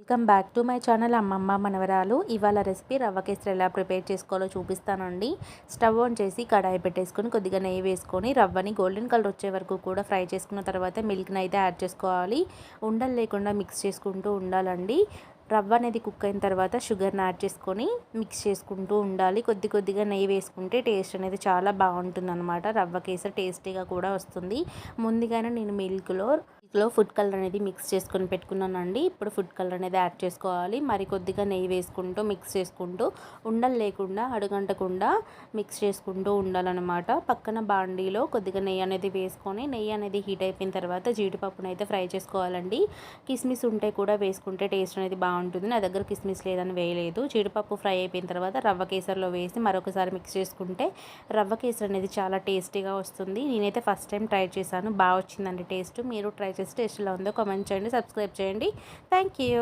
Welcome back to my channel అమ్మమ్మ మనవరాలు. ఇవాళ రెసిపీ రవ్వ కేసరి ఎలా ప్రిపేర్ చేసుకోవాలో చూపిస్తానండి. స్టవ్ ఆన్ చేసి కడాయి పెట్టేసుకొని కొద్దిగా నెయ్యి వేసుకొని రవ్వని గోల్డెన్ కలర్ వచ్చే వరకు కూడా ఫ్రై చేసుకున్న తర్వాత మిల్క్ని అయితే యాడ్ చేసుకోవాలి. ఉండలు లేకుండా మిక్స్ చేసుకుంటూ ఉండాలండి. రవ్వ అనేది కుక్ అయిన తర్వాత షుగర్ని యాడ్ చేసుకొని మిక్స్ చేసుకుంటూ ఉండాలి. కొద్దిగా నెయ్యి వేసుకుంటే టేస్ట్ అనేది చాలా బాగుంటుంది అనమాట. రవ్వ కేసరి టేస్టీగా కూడా వస్తుంది. ముందుగానే నేను మిల్క్లో ఫుడ్ కలర్ అనేది మిక్స్ చేసుకొని పెట్టుకున్నానండి. ఇప్పుడు ఫుడ్ కలర్ అనేది యాడ్ చేసుకోవాలి. మరి కొద్దిగా నెయ్యి వేసుకుంటూ మిక్స్ చేసుకుంటూ ఉండలు లేకుండా అడుగంటకుండా మిక్స్ చేసుకుంటూ ఉండాలన్నమాట. పక్కన బాండీలో కొద్దిగా నెయ్యి అనేది వేసుకొని నెయ్యి అనేది హీట్ అయిపోయిన తర్వాత జీడిపప్పును అయితే ఫ్రై చేసుకోవాలండి. కిస్మిస్ ఉంటే కూడా వేసుకుంటే టేస్ట్ అనేది బాగుంటుంది. నా దగ్గర కిస్మిస్ లేదని వేయలేదు. జీడిపప్పు ఫ్రై అయిపోయిన తర్వాత రవ్వ కేసరిలో వేసి మరొకసారి మిక్స్ చేసుకుంటే రవ్వ కేసరి అనేది చాలా టేస్టీగా వస్తుంది. నేనైతే ఫస్ట్ టైం ట్రై చేశాను, బాగా వచ్చిందండి టేస్ట్. మీరు ట్రై చేసి టేస్ట్ ఎలా ఉందో కామెంట్ చేయండి, సబ్స్క్రైబ్ చేయండి. Thank you.